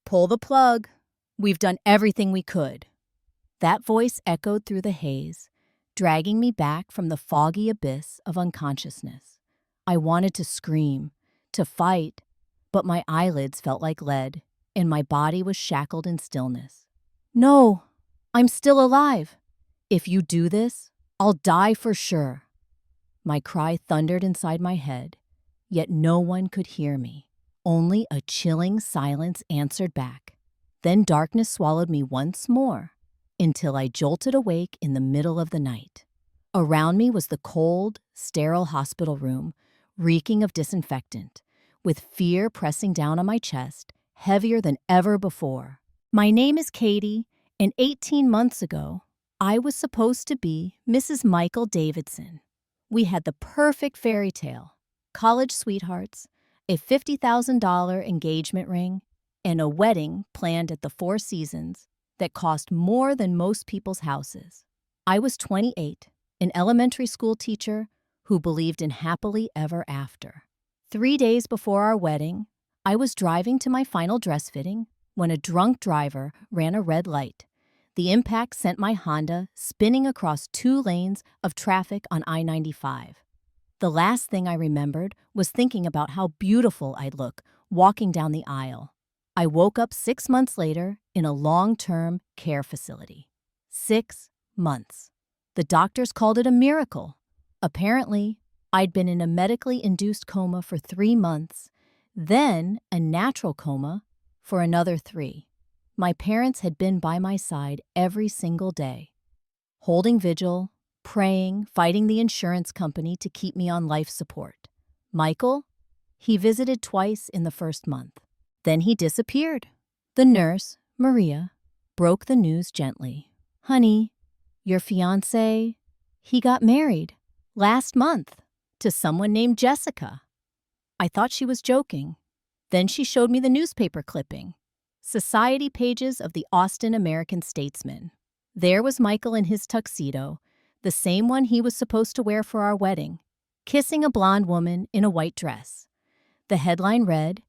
Pull the plug. We've done everything we could. That voice echoed through the haze, dragging me back from the foggy abyss of unconsciousness. I wanted to scream, to fight, but my eyelids felt like lead, and my body was shackled in stillness. No, I'm still alive. If you do this, I'll die for sure. My cry thundered inside my head, yet no one could hear me. Only a chilling silence answered back. Then darkness swallowed me once more, until I jolted awake in the middle of the night. Around me was the cold, sterile hospital room, reeking of disinfectant, with fear pressing down on my chest, heavier than ever before. My name is Katie, and 18 months ago, I was supposed to be Mrs. Michael Davidson. We had the perfect fairy tale, college sweethearts, a $50,000 engagement ring, and a wedding planned at the Four Seasons that cost more than most people's houses. I was 28, an elementary school teacher who believed in happily ever after. 3 days before our wedding, I was driving to my final dress fitting when a drunk driver ran a red light. The impact sent my Honda spinning across 2 lanes of traffic on I-95. The last thing I remembered was thinking about how beautiful I'd look walking down the aisle. I woke up 6 months later in a long-term care facility. 6 months. The doctors called it a miracle. Apparently, I'd been in a medically induced coma for 3 months, then a natural coma for another 3. My parents had been by my side every single day, holding vigil, praying, fighting the insurance company to keep me on life support. Michael, he visited twice in the first month. Then he disappeared. The nurse, Maria, broke the news gently. Honey, your fiancé, he got married last month to someone named Jessica. I thought she was joking. Then she showed me the newspaper clipping. Society pages of the Austin American-Statesman. There was Michael in his tuxedo, the same one he was supposed to wear for our wedding, kissing a blonde woman in a white dress. The headline read,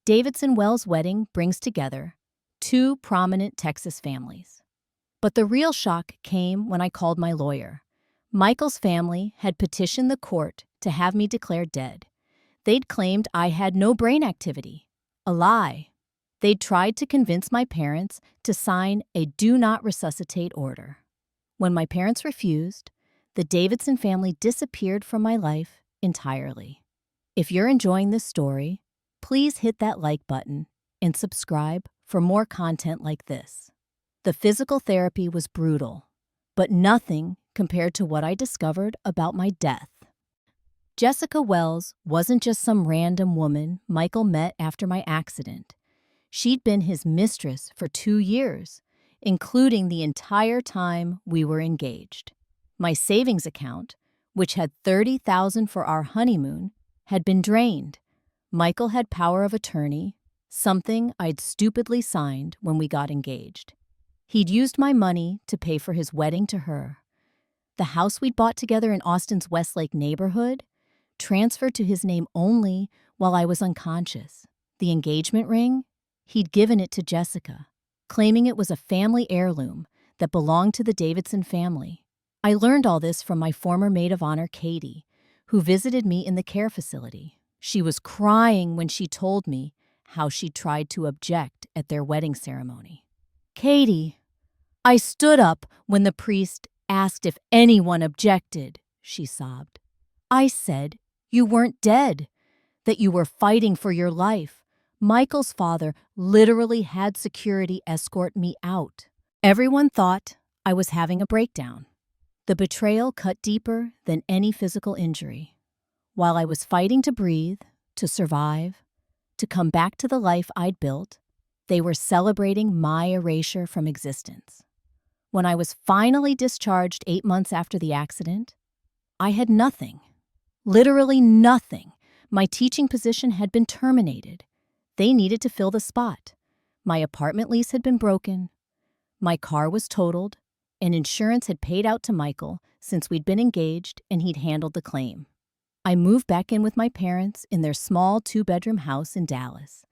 Davidson Wells wedding brings together 2 prominent Texas families. But the real shock came when I called my lawyer. Michael's family had petitioned the court to have me declared dead. They'd claimed I had no brain activity. A lie. They'd tried to convince my parents to sign a do not resuscitate order. When my parents refused, the Davidson family disappeared from my life entirely. If you're enjoying this story, please hit that like button and subscribe for more content like this. The physical therapy was brutal, but nothing compared to what I discovered about my death. Jessica Wells wasn't just some random woman Michael met after my accident. She'd been his mistress for 2 years, including the entire time we were engaged. My savings account, which had $30,000 for our honeymoon, had been drained. Michael had power of attorney, something I'd stupidly signed when we got engaged. He'd used my money to pay for his wedding to her. The house we'd bought together in Austin's Westlake neighborhood transferred to his name only while I was unconscious. The engagement ring? He'd given it to Jessica, claiming it was a family heirloom that belonged to the Davidson family. I learned all this from my former maid of honor, Katie, who visited me in the care facility. She was crying when she told me how she tried to object at their wedding ceremony. Katie, I stood up when the priest asked if anyone objected, she sobbed. I said you weren't dead, that you were fighting for your life. Michael's father literally had security escort me out. Everyone thought I was having a breakdown. The betrayal cut deeper than any physical injury. While I was fighting to breathe, to survive, to come back to the life I'd built, they were celebrating my erasure from existence. When I was finally discharged 8 months after the accident, I had nothing. Literally nothing. My teaching position had been terminated. They needed to fill the spot. My apartment lease had been broken. My car was totaled, and insurance had paid out to Michael since we'd been engaged and he'd handled the claim. I moved back in with my parents in their small 2-bedroom house in Dallas.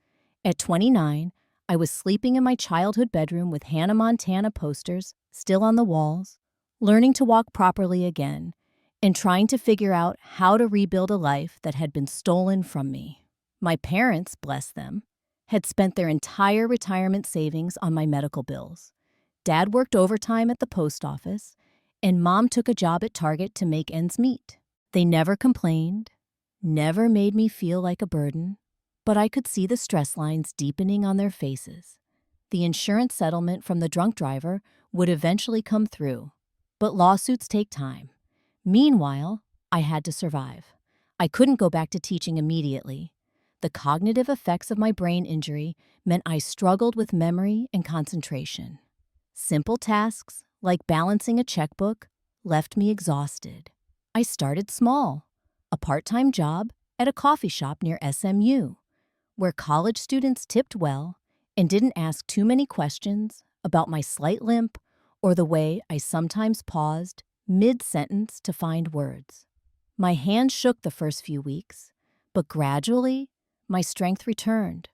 At 29, I was sleeping in my childhood bedroom with Hannah Montana posters still on the walls, learning to walk properly again, and trying to figure out how to rebuild a life that had been stolen from me. My parents, bless them, had spent their entire retirement savings on my medical bills. Dad worked overtime at the post office, and Mom took a job at Target to make ends meet. They never complained, never made me feel like a burden, but I could see the stress lines deepening on their faces. The insurance settlement from the drunk driver would eventually come through, but lawsuits take time. Meanwhile, I had to survive. I couldn't go back to teaching immediately. The cognitive effects of my brain injury meant I struggled with memory and concentration. Simple tasks, like balancing a checkbook, left me exhausted. I started small, a part-time job at a coffee shop near SMU, where college students tipped well and didn't ask too many questions about my slight limp or the way I sometimes paused mid-sentence to find words. My hands shook the first few weeks, but gradually, my strength returned.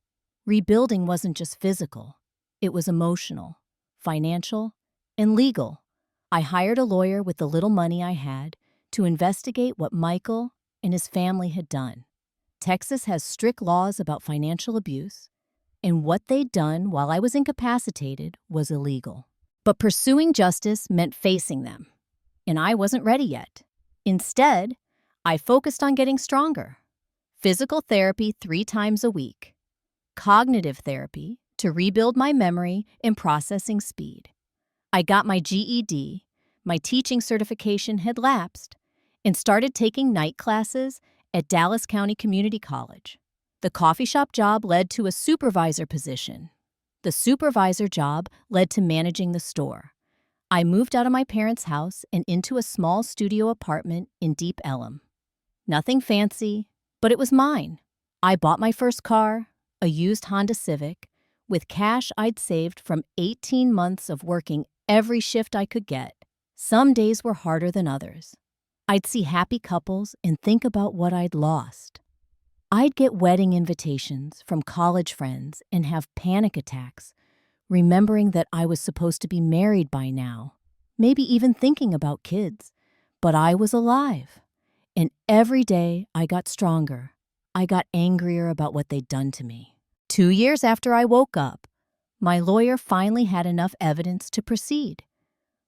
Rebuilding wasn't just physical, it was emotional, financial, and legal. I hired a lawyer with the little money I had to investigate what Michael and his family had done. Texas has strict laws about financial abuse, and what they'd done while I was incapacitated was illegal. But pursuing justice meant facing them, and I wasn't ready yet. Instead, I focused on getting stronger. Physical therapy 3 times a week. Cognitive therapy to rebuild my memory and processing speed. I got my GED, my teaching certification had lapsed, and started taking night classes at Dallas County Community College. The coffee shop job led to a supervisor position. The supervisor job led to managing the store. I moved out of my parents' house and into a small studio apartment in Deep Ellum. Nothing fancy, but it was mine. I bought my first car, a used Honda Civic, with cash I'd saved from 18 months of working every shift I could get. Some days were harder than others. I'd see happy couples and think about what I'd lost. I'd get wedding invitations from college friends and have panic attacks, remembering that I was supposed to be married by now, maybe even thinking about kids. But I was alive. And every day I got stronger. I got angrier about what they'd done to me. 2 years after I woke up, my lawyer finally had enough evidence to proceed.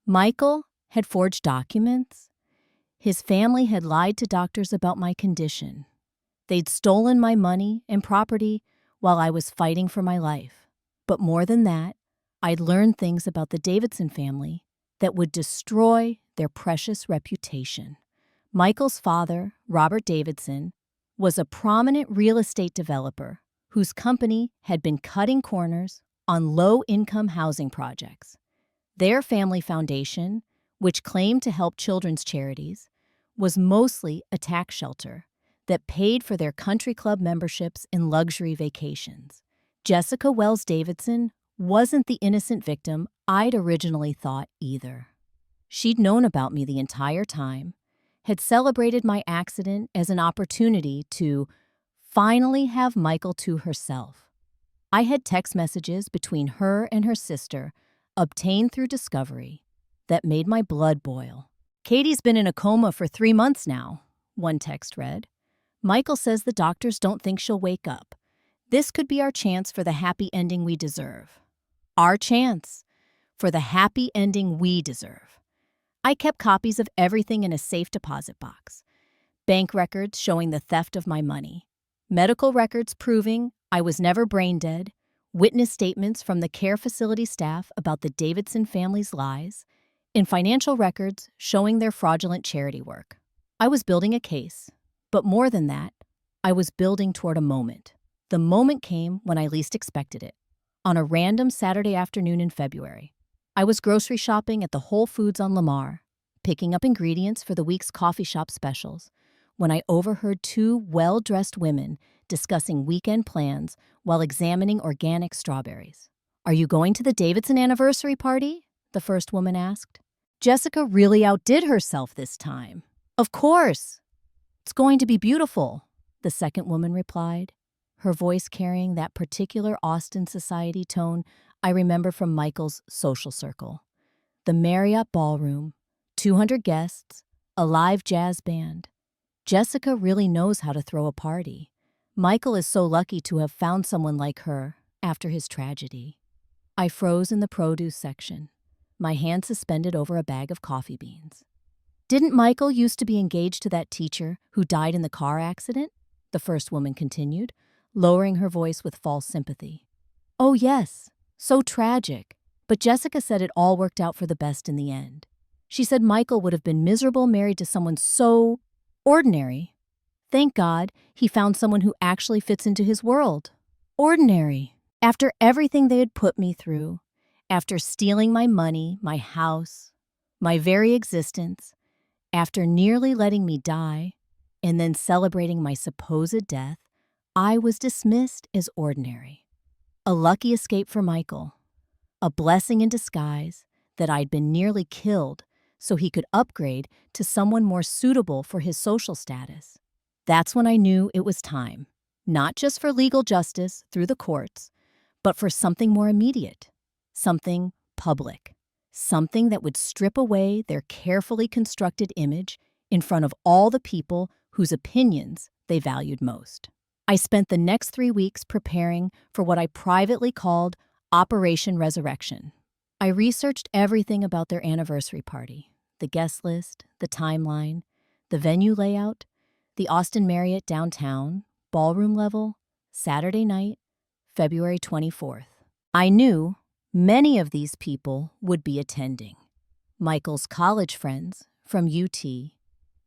Michael had forged documents. His family had lied to doctors about my condition. They'd stolen my money and property while I was fighting for my life. But more than that, I'd learned things about the Davidson family that would destroy their precious reputation. Michael's father, Robert Davidson, was a prominent real estate developer whose company had been cutting corners on low-income housing projects. Their family foundation, which claimed to help children's charities, was mostly a tax shelter that paid for their country club memberships and luxury vacations. Jessica Wells Davidson wasn't the innocent victim I'd originally thought either. She'd known about me the entire time, had celebrated my accident as an opportunity to finally have Michael to herself. I had text messages between her and her sister, obtained through discovery, that made my blood boil. "Katie's been in a coma for 3 months now," one text read. "Michael says the doctors don't think she'll wake up. This could be our chance for the happy ending we deserve." Our chance for the happy ending we deserve. I kept copies of everything in a safe deposit box. Bank records showing the theft of my money. Medical records proving I was never brain dead. Witness statements from the care facility staff about the Davidson family's lies. And financial records showing their fraudulent charity work. I was building a case. But more than that, I was building toward a moment. The moment came when I least expected it. On a random Saturday afternoon in February, I was grocery shopping at the Whole Foods on Lamar, picking up ingredients for the week's coffee shop specials, when I overheard 2 well-dressed women discussing weekend plans while examining organic strawberries. "Are you going to the Davidson anniversary party?" the first woman asked. Jessica really outdid herself this time. "Of course. It's going to be beautiful," the second woman replied. her voice carrying that particular Austin society tone I remember from Michael's social circle. The Marriott Ballroom, 200 guests, a live jazz band. Jessica really knows how to throw a party. Michael is so lucky to have found someone like her after his tragedy. I froze in the produce section, my hand suspended over a bag of coffee beans. Didn't Michael used to be engaged to that teacher who died in the car accident? The first woman continued, lowering her voice with false sympathy. Oh yes, so tragic. But Jessica said it all worked out for the best in the end. She said Michael would have been miserable married to someone so ordinary. Thank God he found someone who actually fits into his world. Ordinary. After everything they had put me through, after stealing my money, my house, my very existence, after nearly letting me die, and then celebrating my supposed death, I was dismissed as ordinary. A lucky escape for Michael. A blessing in disguise that I'd been nearly killed so he could upgrade to someone more suitable for his social status. That's when I knew it was time, not just for legal justice through the courts, but for something more immediate, something public, something that would strip away their carefully constructed image in front of all the people whose opinions they valued most. I spent the next 3 weeks preparing for what I privately called Operation Resurrection. I researched everything about their anniversary party, the guest list, the timeline, the venue layout, the Austin Marriott downtown, ballroom level, Saturday night, February 24th. I knew many of these people would be attending. Michael's college friends from UT,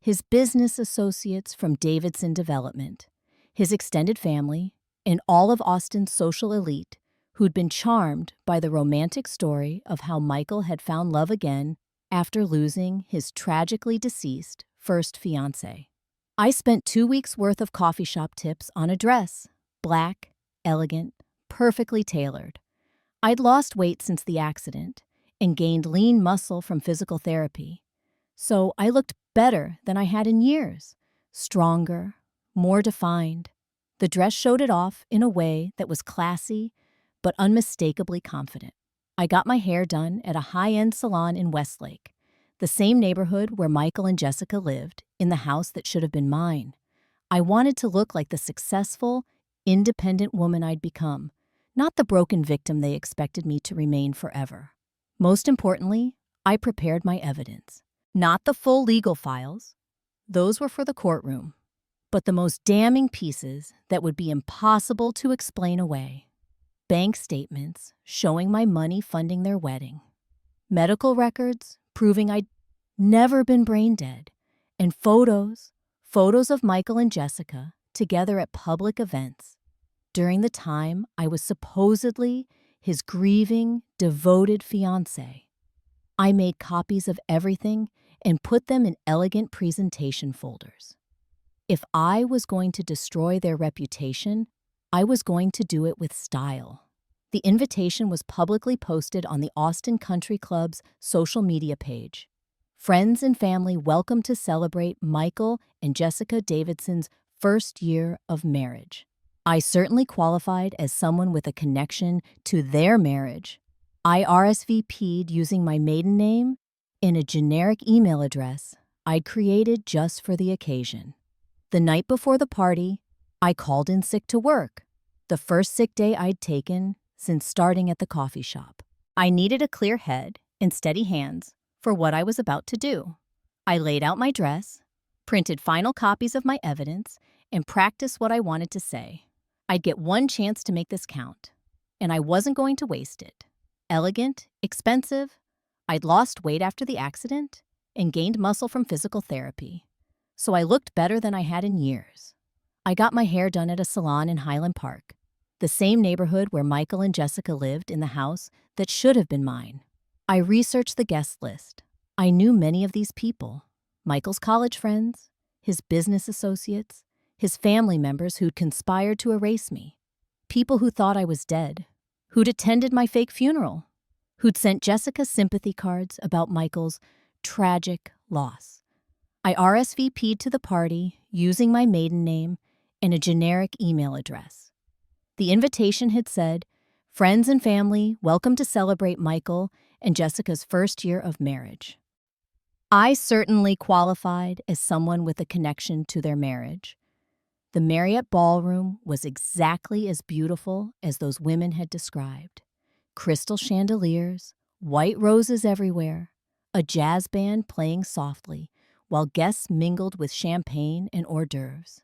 his business associates from Davidson Development, his extended family, and all of Austin's social elite who'd been charmed by the romantic story of how Michael had found love again after losing his tragically deceased first fiancé. I spent 2 weeks' worth of coffee shop tips on a dress, black, elegant, perfectly tailored. I'd lost weight since the accident and gained lean muscle from physical therapy, so I looked better than I had in years, stronger, more defined. The dress showed it off in a way that was classy but unmistakably confident. I got my hair done at a high-end salon in Westlake, the same neighborhood where Michael and Jessica lived, in the house that should have been mine. I wanted to look like the successful, independent woman I'd become, not the broken victim they expected me to remain forever. Most importantly, I prepared my evidence. Not the full legal files. Those were for the courtroom. But the most damning pieces that would be impossible to explain away. Bank statements showing my money funding their wedding. Medical records proving I'd never been brain dead. And photos of Michael and Jessica together at public events during the time I was supposedly his grieving, devoted fiancé. I made copies of everything and put them in elegant presentation folders. If I was going to destroy their reputation, I was going to do it with style. The invitation was publicly posted on the Austin Country Club's social media page. Friends and family welcome to celebrate Michael and Jessica Davidson's first year of marriage. I certainly qualified as someone with a connection to their marriage. I RSVP'd using my maiden name and a generic email address I'd created just for the occasion. The night before the party, I called in sick to work, the first sick day I'd taken since starting at the coffee shop. I needed a clear head and steady hands for what I was about to do. I laid out my dress, printed final copies of my evidence, and practiced what I wanted to say. I'd get one chance to make this count, and I wasn't going to waste it. Elegant, expensive. I'd lost weight after the accident and gained muscle from physical therapy, so I looked better than I had in years. I got my hair done at a salon in Highland Park, the same neighborhood where Michael and Jessica lived in the house that should have been mine. I researched the guest list. I knew many of these people, Michael's college friends, his business associates, his family members who'd conspired to erase me, people who thought I was dead, who'd attended my fake funeral, who'd sent Jessica sympathy cards about Michael's tragic loss. I RSVP'd to the party using my maiden name and a generic email address. The invitation had said, "Friends and family, welcome to celebrate Michael and Jessica's first year of marriage." I certainly qualified as someone with a connection to their marriage. The Marriott ballroom was exactly as beautiful as those women had described. Crystal chandeliers, white roses everywhere, a jazz band playing softly, while guests mingled with champagne and hors d'oeuvres.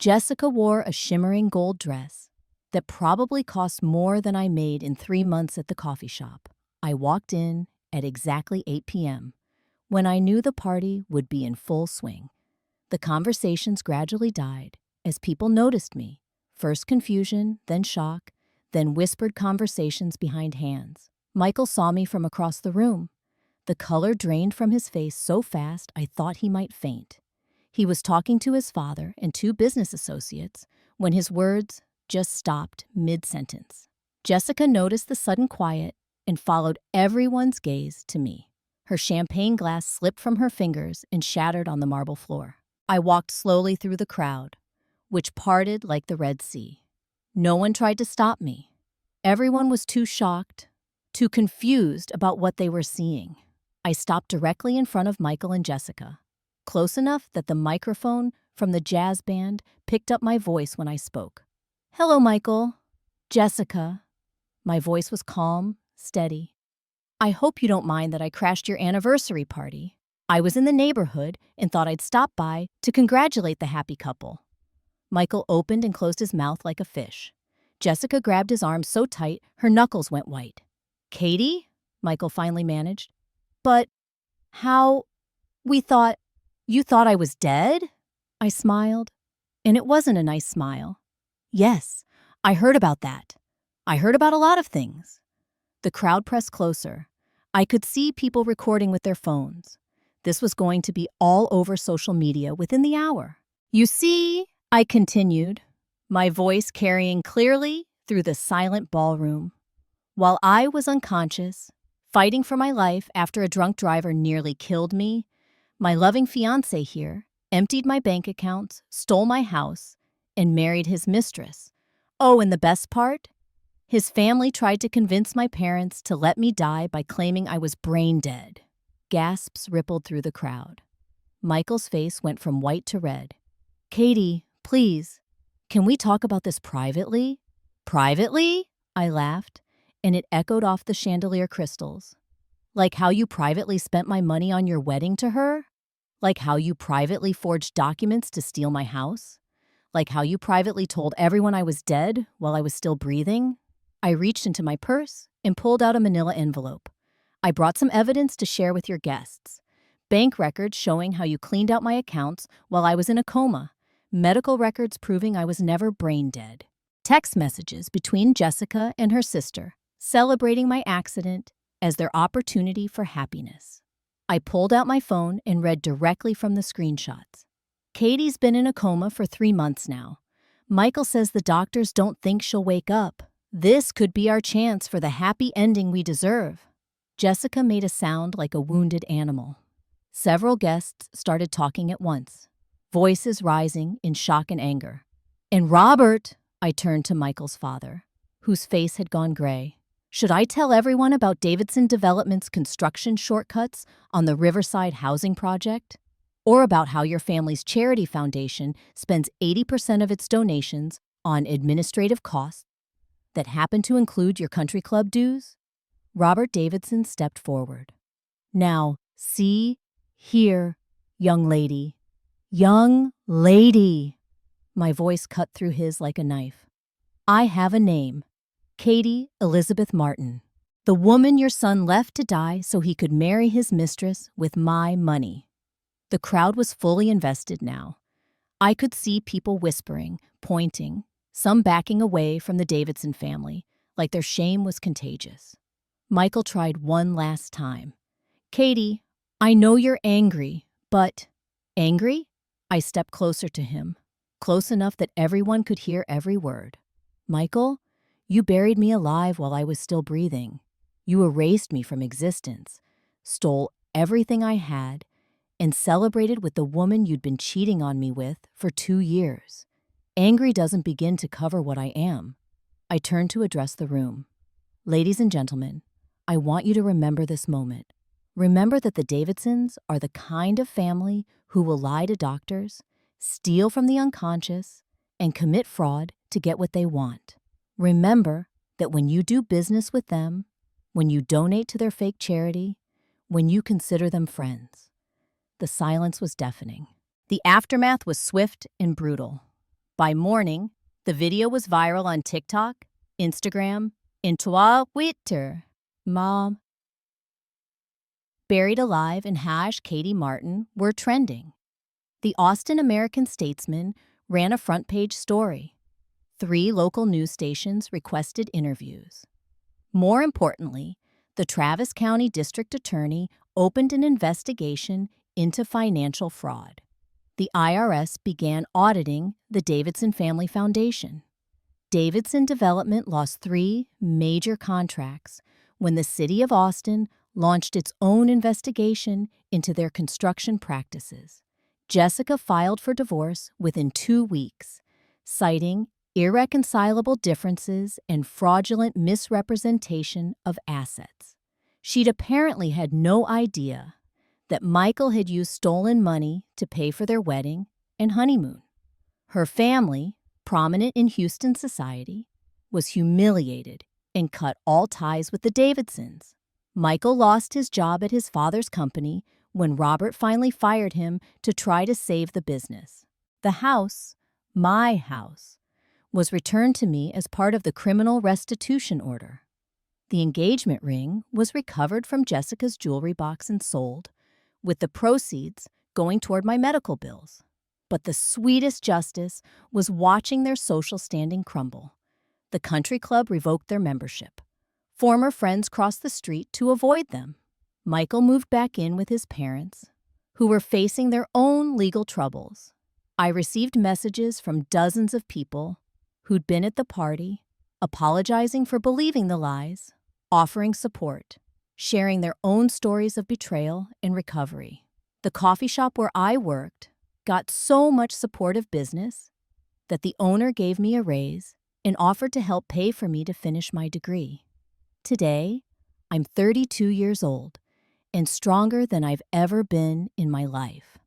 Jessica wore a shimmering gold dress that probably cost more than I made in 3 months at the coffee shop. I walked in at exactly 8 p.m., when I knew the party would be in full swing. The conversations gradually died as people noticed me, first confusion, then shock, then whispered conversations behind hands. Michael saw me from across the room. The color drained from his face so fast I thought he might faint. He was talking to his father and 2 business associates when his words just stopped mid-sentence. Jessica noticed the sudden quiet and followed everyone's gaze to me. Her champagne glass slipped from her fingers and shattered on the marble floor. I walked slowly through the crowd, which parted like the Red Sea. No one tried to stop me. Everyone was too shocked, too confused about what they were seeing. I stopped directly in front of Michael and Jessica, close enough that the microphone from the jazz band picked up my voice when I spoke. "Hello, Michael. Jessica." My voice was calm, steady. "I hope you don't mind that I crashed your anniversary party. I was in the neighborhood and thought I'd stop by to congratulate the happy couple." Michael opened and closed his mouth like a fish. Jessica grabbed his arm so tight her knuckles went white. "Katie?" Michael finally managed. "But how? You thought I was dead?" I smiled, and it wasn't a nice smile. "Yes, I heard about that. I heard about a lot of things." The crowd pressed closer. I could see people recording with their phones. This was going to be all over social media within the hour. "You see," I continued, my voice carrying clearly through the silent ballroom. "While I was unconscious, fighting for my life after a drunk driver nearly killed me, my loving fiancé here emptied my bank accounts, stole my house, and married his mistress. Oh, and the best part? His family tried to convince my parents to let me die by claiming I was brain dead." Gasps rippled through the crowd. Michael's face went from white to red. "Katie, please, can we talk about this privately?" "Privately?" I laughed, and it echoed off the chandelier crystals. "Like how you privately spent my money on your wedding to her? Like how you privately forged documents to steal my house? Like how you privately told everyone I was dead while I was still breathing?" I reached into my purse and pulled out a manila envelope. "I brought some evidence to share with your guests. Bank records showing how you cleaned out my accounts while I was in a coma. Medical records proving I was never brain dead. Text messages between Jessica and her sister, celebrating my accident as their opportunity for happiness." I pulled out my phone and read directly from the screenshots. "Katie's been in a coma for 3 months now. Michael says the doctors don't think she'll wake up. This could be our chance for the happy ending we deserve." Jessica made a sound like a wounded animal. Several guests started talking at once, voices rising in shock and anger. "And Robert," I turned to Michael's father, whose face had gone gray. "Should I tell everyone about Davidson Development's construction shortcuts on the Riverside housing project? Or about how your family's charity foundation spends 80% of its donations on administrative costs that happen to include your country club dues?" Robert Davidson stepped forward. "Now, see here, young lady. Young lady." My voice cut through his like a knife. "I have a name. Katie Elizabeth Martin. The woman your son left to die so he could marry his mistress with my money." The crowd was fully invested now. I could see people whispering, pointing, some backing away from the Davidson family, like their shame was contagious. Michael tried one last time. "Katie, I know you're angry, but..." "Angry?" I stepped closer to him, close enough that everyone could hear every word. "Michael, you buried me alive while I was still breathing. You erased me from existence, stole everything I had, and celebrated with the woman you'd been cheating on me with for 2 years. Angry doesn't begin to cover what I am. I turned to address the room. Ladies and gentlemen, I want you to remember this moment. Remember that the Davidsons are the kind of family who will lie to doctors, steal from the unconscious, and commit fraud to get what they want. Remember that when you do business with them, when you donate to their fake charity, when you consider them friends. The silence was deafening. The aftermath was swift and brutal. By morning, the video was viral on TikTok, Instagram, and Twitter. Mom, buried alive and Katie Martin were trending. The Austin American-Statesman ran a front-page story. 3 local news stations requested interviews. More importantly, the Travis County District Attorney opened an investigation into financial fraud. The IRS began auditing the Davidson Family Foundation. Davidson Development lost 3 major contracts when the city of Austin launched its own investigation into their construction practices. Jessica filed for divorce within 2 weeks, citing irreconcilable differences and fraudulent misrepresentation of assets. She'd apparently had no idea that Michael had used stolen money to pay for their wedding and honeymoon. Her family, prominent in Houston society, was humiliated and cut all ties with the Davidsons. Michael lost his job at his father's company when Robert finally fired him to try to save the business. The house, my house, was returned to me as part of the criminal restitution order. The engagement ring was recovered from Jessica's jewelry box and sold, with the proceeds going toward my medical bills. But the sweetest justice was watching their social standing crumble. The country club revoked their membership. Former friends crossed the street to avoid them. Michael moved back in with his parents, who were facing their own legal troubles. I received messages from dozens of people who'd been at the party, apologizing for believing the lies, offering support, sharing their own stories of betrayal and recovery. The coffee shop where I worked got so much supportive business that the owner gave me a raise and offered to help pay for me to finish my degree. Today, I'm 32 years old and stronger than I've ever been in my life.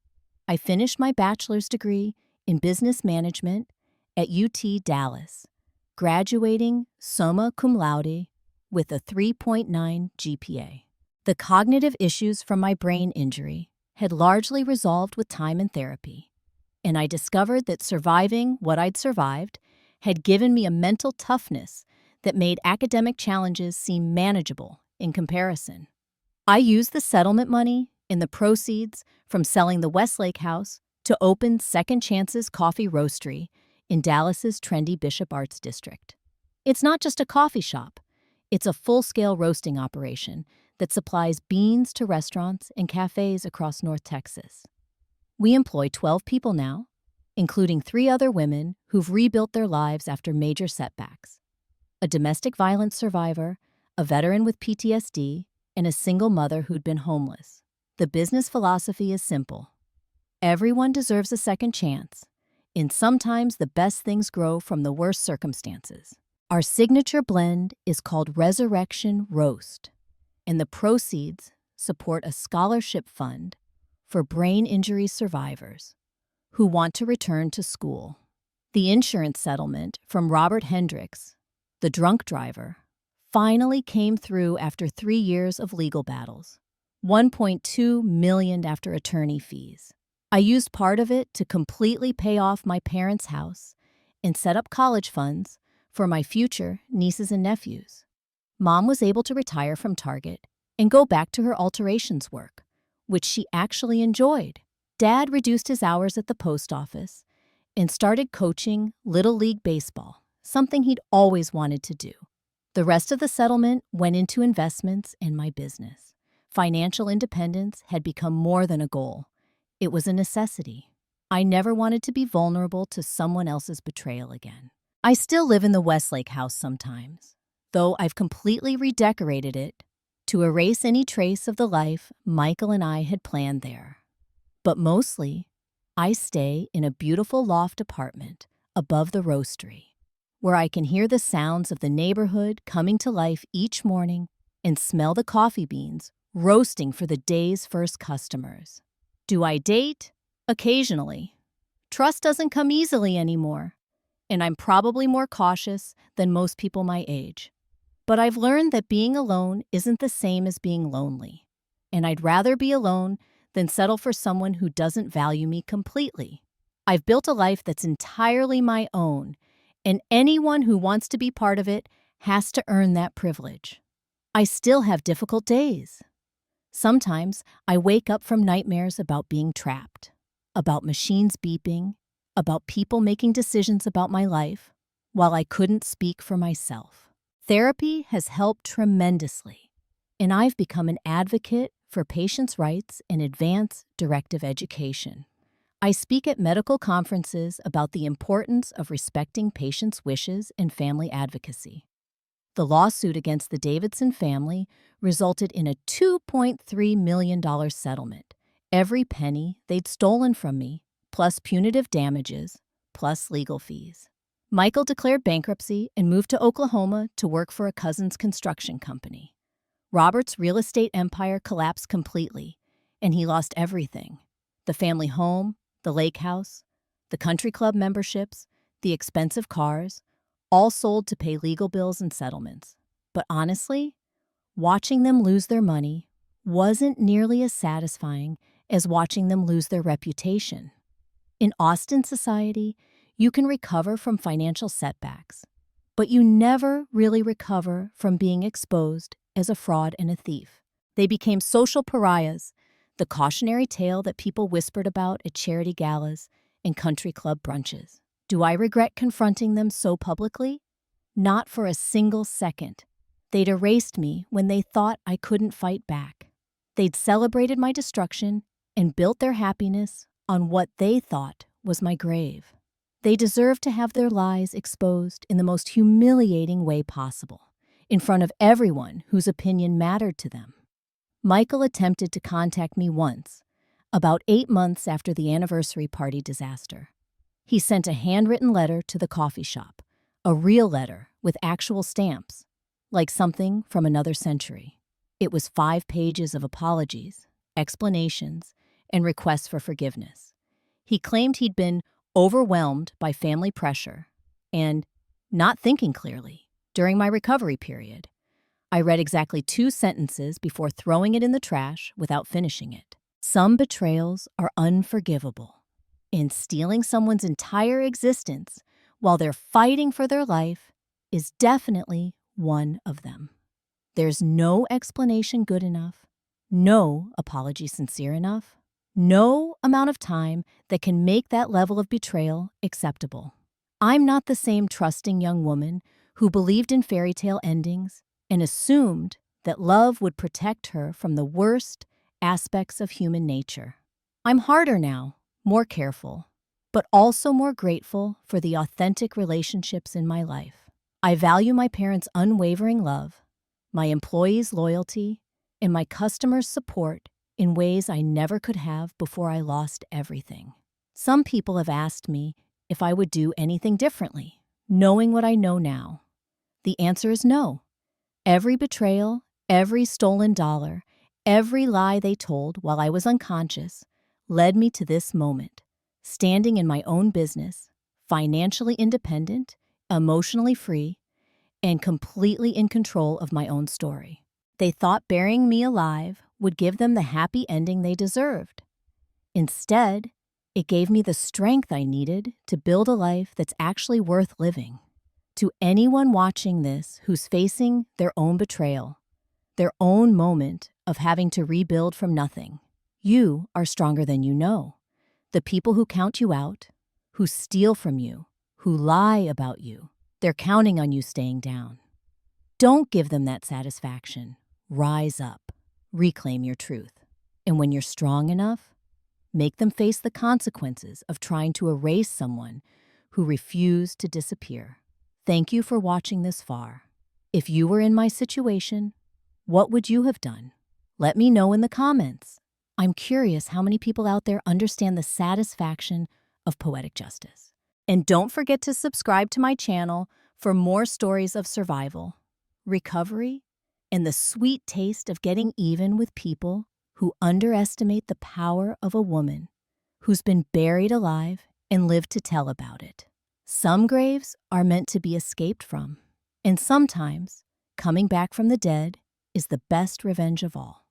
I finished my bachelor's degree in business management at UT Dallas, graduating summa cum laude with a 3.9 GPA. The cognitive issues from my brain injury had largely resolved with time and therapy, and I discovered that surviving what I'd survived had given me a mental toughness that made academic challenges seem manageable in comparison. I used the settlement money and the proceeds from selling the Westlake house to open Second Chance's Coffee Roastery in Dallas's trendy Bishop Arts District. It's not just a coffee shop. It's a full-scale roasting operation that supplies beans to restaurants and cafes across North Texas. We employ 12 people now, including 3 other women who've rebuilt their lives after major setbacks: a domestic violence survivor, a veteran with PTSD, and a single mother who'd been homeless. The business philosophy is simple. Everyone deserves a second chance, and sometimes the best things grow from the worst circumstances. Our signature blend is called Resurrection Roast, and the proceeds support a scholarship fund for brain injury survivors who want to return to school. The insurance settlement from Robert Hendricks, the drunk driver, finally came through after 3 years of legal battles, $1.2 million after attorney fees. I used part of it to completely pay off my parents' house and set up college funds for my future nieces and nephews. Mom was able to retire from Target and go back to her alterations work, which she actually enjoyed. Dad reduced his hours at the post office and started coaching Little League Baseball, something he'd always wanted to do. The rest of the settlement went into investments in my business. Financial independence had become more than a goal. It was a necessity. I never wanted to be vulnerable to someone else's betrayal again. I still live in the Westlake house sometimes, though I've completely redecorated it to erase any trace of the life Michael and I had planned there. But mostly, I stay in a beautiful loft apartment above the roastery, where I can hear the sounds of the neighborhood coming to life each morning and smell the coffee beans roasting for the day's first customers. Do I date? Occasionally. Trust doesn't come easily anymore, and I'm probably more cautious than most people my age. But I've learned that being alone isn't the same as being lonely, and I'd rather be alone than settle for someone who doesn't value me completely. I've built a life that's entirely my own, and anyone who wants to be part of it has to earn that privilege. I still have difficult days. Sometimes I wake up from nightmares about being trapped, about machines beeping, about people making decisions about my life, while I couldn't speak for myself. Therapy has helped tremendously, and I've become an advocate for patients' rights and advanced directive education. I speak at medical conferences about the importance of respecting patients' wishes and family advocacy. The lawsuit against the Davidson family resulted in a $2.3 million settlement, every penny they'd stolen from me, plus punitive damages, plus legal fees. Michael declared bankruptcy and moved to Oklahoma to work for a cousin's construction company. Robert's real estate empire collapsed completely, and he lost everything: the family home, the lake house, the country club memberships, the expensive cars, all sold to pay legal bills and settlements. But honestly, watching them lose their money wasn't nearly as satisfying as watching them lose their reputation. In Austin society, you can recover from financial setbacks, but you never really recover from being exposed as a fraud and a thief. They became social pariahs, the cautionary tale that people whispered about at charity galas and country club brunches. Do I regret confronting them so publicly? Not for a single second. They'd erased me when they thought I couldn't fight back. They'd celebrated my destruction and built their happiness on what they thought was my grave. They deserved to have their lies exposed in the most humiliating way possible, in front of everyone whose opinion mattered to them. Michael attempted to contact me once, about 8 months after the anniversary party disaster. He sent a handwritten letter to the coffee shop, a real letter with actual stamps, like something from another century. It was 5 pages of apologies, explanations, and requests for forgiveness. He claimed he'd been overwhelmed by family pressure and not thinking clearly during my recovery period. I read exactly 2 sentences before throwing it in the trash without finishing it. Some betrayals are unforgivable, and stealing someone's entire existence while they're fighting for their life is definitely one of them. There's no explanation good enough, no apology sincere enough, no amount of time that can make that level of betrayal acceptable. I'm not the same trusting young woman who believed in fairy tale endings and assumed that love would protect her from the worst aspects of human nature. I'm harder now, more careful, but also more grateful for the authentic relationships in my life. I value my parents' unwavering love, my employees' loyalty, and my customers' support in ways I never could have before I lost everything. Some people have asked me if I would do anything differently, knowing what I know now. The answer is no. Every betrayal, every stolen dollar, every lie they told while I was unconscious led me to this moment, standing in my own business, financially independent, emotionally free, and completely in control of my own story. They thought burying me alive would give them the happy ending they deserved. Instead, it gave me the strength I needed to build a life that's actually worth living. To anyone watching this who's facing their own betrayal, their own moment of having to rebuild from nothing, you are stronger than you know. The people who count you out, who steal from you, who lie about you, they're counting on you staying down. Don't give them that satisfaction. Rise up. Reclaim your truth. And when you're strong enough, make them face the consequences of trying to erase someone who refused to disappear. Thank you for watching this far. If you were in my situation, what would you have done? Let me know in the comments. I'm curious how many people out there understand the satisfaction of poetic justice. And don't forget to subscribe to my channel For more stories of survival, recovery, and the sweet taste of getting even with people who underestimate the power of a woman who's been buried alive and lived to tell about it. Some graves are meant to be escaped from, and sometimes coming back from the dead is the best revenge of all.